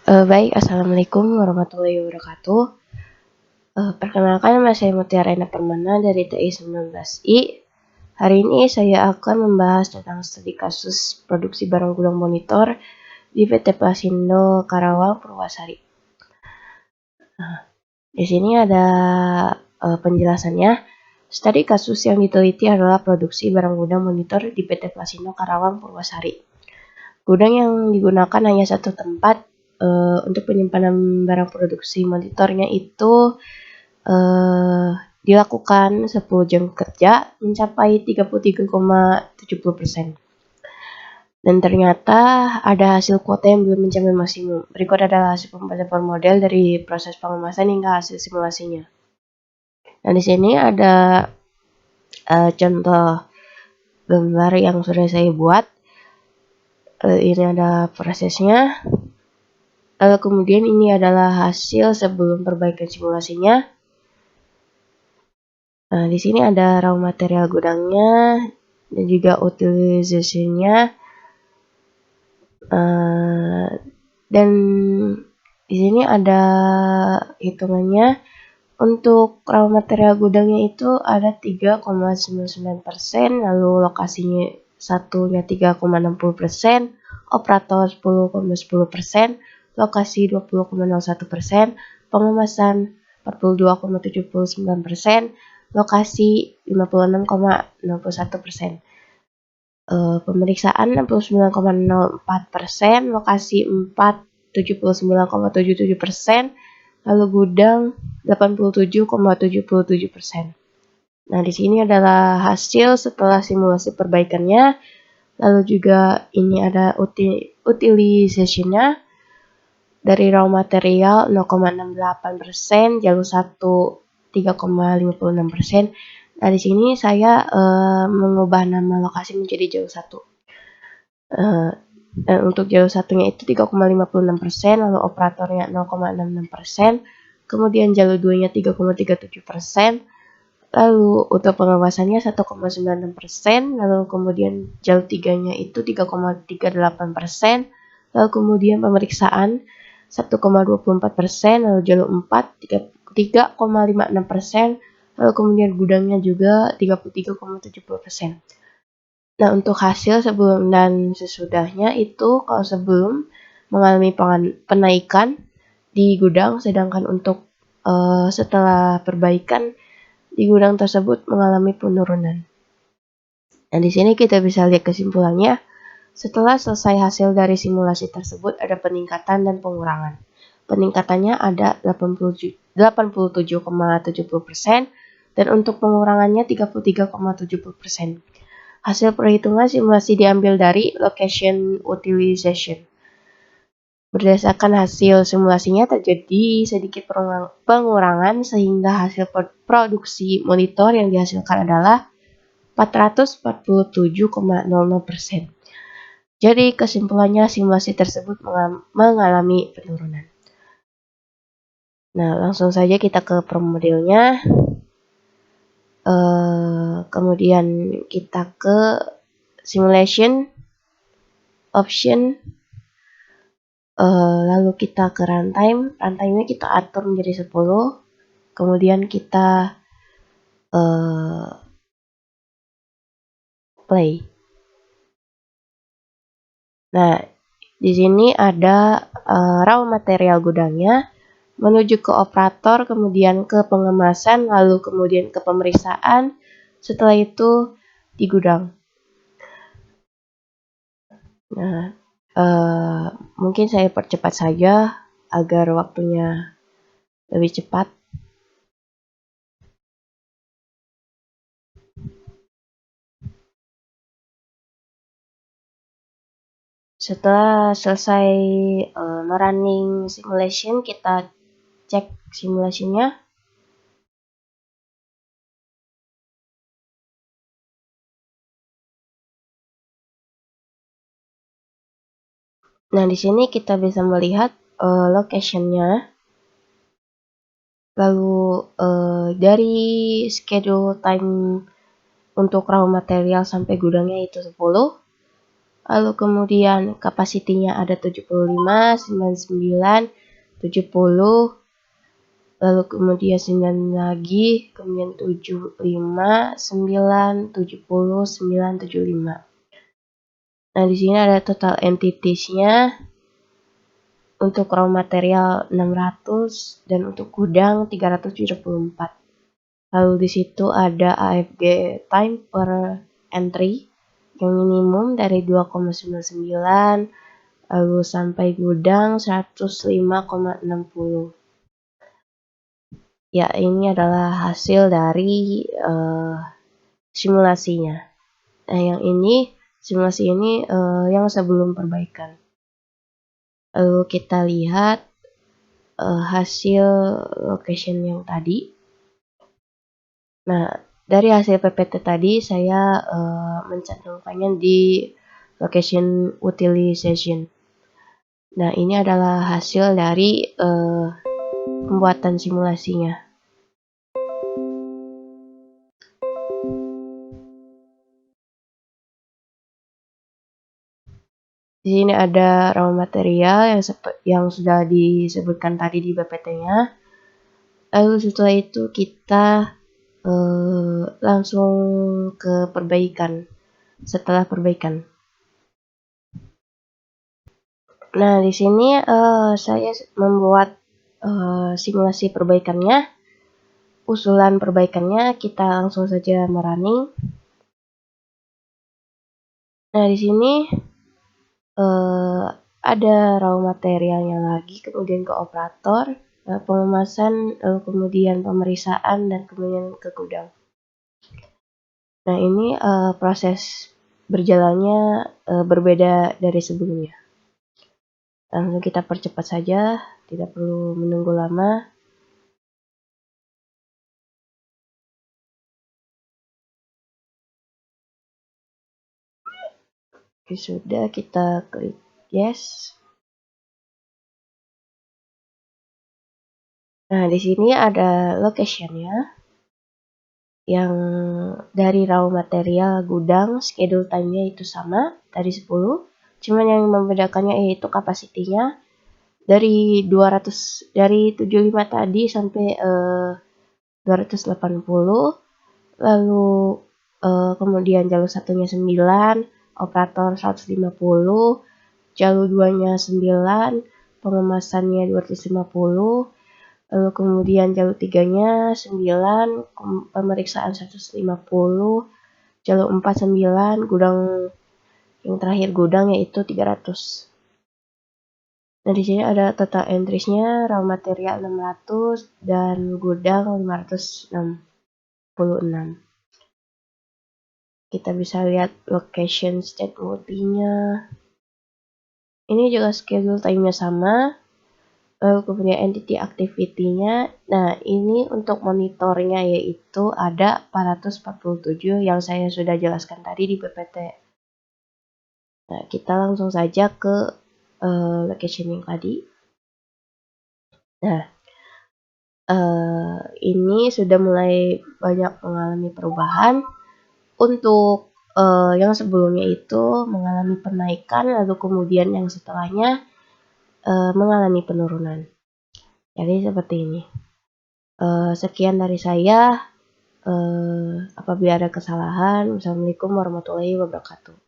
Baik, Assalamualaikum warahmatullahi wabarakatuh. Perkenalkan, nama saya Mutiara Ena Permana dari TI 19I. Hari ini saya akan membahas tentang studi kasus produksi barang gudang monitor di PT Plasindo Karawang Purwasari. Di sini ada penjelasannya. Studi kasus yang diteliti adalah produksi barang gudang monitor di PT Plasindo Karawang Purwasari. Gudang yang digunakan hanya satu tempat untuk penyimpanan barang produksi monitornya itu dilakukan 10 jam kerja mencapai 33,70%. Dan ternyata ada hasil kuota yang belum mencapai maksimum. Berikut adalah hasil pembuatan model dari proses pengemasan hingga hasil simulasinya. Nah, di sini ada contoh gambar yang sudah saya buat. Ini ada prosesnya. Lalu kemudian ini adalah hasil sebelum perbaikan simulasinya. Nah, di sini ada raw material gudangnya dan juga utilization-nya. Dan di sini ada hitungannya. Untuk raw material gudangnya itu ada 3,99%, lalu lokasinya satunya 3,60%, operator 10,10%, lokasi 20,01%, pengemasan 42,79%, lokasi 56,61%. Pemeriksaan 69,04%, lokasi 79,77%, lalu gudang 87,77%. Nah, di sini adalah hasil setelah simulasi perbaikannya. Lalu juga ini ada utilization-nya dari raw material 0,68%, jalur 1 3,56%. Nah, di sini saya mengubah nama lokasi menjadi jalur 1. Dan untuk jalur satunya itu 3,56%, lalu operatornya 0,66%, kemudian jalur 2-nya 3,37%, lalu untuk pengawasannya 1,96%, lalu kemudian jalur 3-nya itu 3,38%, lalu kemudian pemeriksaan 1,24%, lalu jalur 4 3,56%, lalu kemudian gudangnya juga 33,70%. Nah, untuk hasil sebelum dan sesudahnya itu, kalau sebelum mengalami penaikan di gudang, sedangkan untuk setelah perbaikan di gudang tersebut mengalami penurunan. Nah, di sini kita bisa lihat kesimpulannya. Setelah selesai hasil dari simulasi tersebut, ada peningkatan dan pengurangan. Peningkatannya ada 87,70% dan untuk pengurangannya 33,70%. Hasil perhitungan simulasi diambil dari location utilization. Berdasarkan hasil simulasinya terjadi sedikit pengurangan sehingga hasil produksi monitor yang dihasilkan adalah 447,00%. Jadi kesimpulannya simulasi tersebut mengalami penurunan. Nah, langsung saja kita ke modelnya. Kemudian kita ke simulation option, lalu kita ke runtime-nya kita atur menjadi 10, kemudian kita play. Nah, di sini ada raw material gudangnya menuju ke operator, kemudian ke pengemasan, lalu kemudian ke pemeriksaan, setelah itu di gudang. Nah, mungkin saya percepat saja agar waktunya lebih cepat. Setelah selesai merunning simulation, kita cek simulasinya. Nah, di sini kita bisa melihat location-nya. Lalu dari schedule time untuk raw material sampai gudangnya itu 10. lalu kemudian kapasitinya ada 75, 99, 70, lalu kemudian 9 lagi, kemudian 75, 9, 70, 9, 75. Nah, di sini ada total entities-nya. Untuk raw material 600 dan untuk gudang 374. Lalu di situ ada AFG time per entry yang minimum dari 2,99, lalu sampai gudang 105,60. Ya, ini adalah hasil dari simulasinya. Nah, yang ini simulasi ini yang sebelum perbaikan. Lalu kita lihat hasil location yang tadi. Nah, dari hasil PPT tadi saya mencantumkannya di location utilization. Nah, ini adalah hasil dari pembuatan simulasinya. Di sini ada raw material yang sudah disebutkan tadi di PPT-nya. Lalu setelah itu kita langsung ke perbaikan. Setelah perbaikan. Nah, di sini saya membuat simulasi perbaikannya. Usulan perbaikannya kita langsung saja merunning. Nah, di sini ada raw materialnya lagi, kemudian ke operator, pengemasan, kemudian pemeriksaan, dan kemudian ke gudang. Nah, ini proses berjalannya berbeda dari sebelumnya. Langsung kita percepat saja, tidak perlu menunggu lama. Oke, sudah, kita klik yes. Nah, di sini ada location-nya yang dari raw material gudang, schedule time-nya itu sama dari 10. Cuman yang membedakannya yaitu kapasitinya dari 200 dari 75 tadi sampai 280. Lalu kemudian jalur satunya 9, operator 150, jalur 2-nya 9, pengemasannya 250, lalu kemudian jalur 3-nya 9, pemeriksaan 150, jalur 4 9, gudang yang terakhir gudang yaitu 300. Nah, di sini ada total entries-nya, raw material 600 dan gudang 566. Kita bisa lihat location state multi-nya. Ini juga schedule time-nya sama. Lalu kemudian entity activity-nya. Nah, ini untuk monitornya yaitu ada 447 yang saya sudah jelaskan tadi di PPT. Nah, kita langsung saja ke location yang tadi. Nah, ini sudah mulai banyak mengalami perubahan. Untuk yang sebelumnya itu mengalami penaikan, lalu kemudian yang setelahnya mengalami penurunan. Jadi seperti ini. Sekian dari saya. Apabila ada kesalahan, wassalamualaikum warahmatullahi wabarakatuh.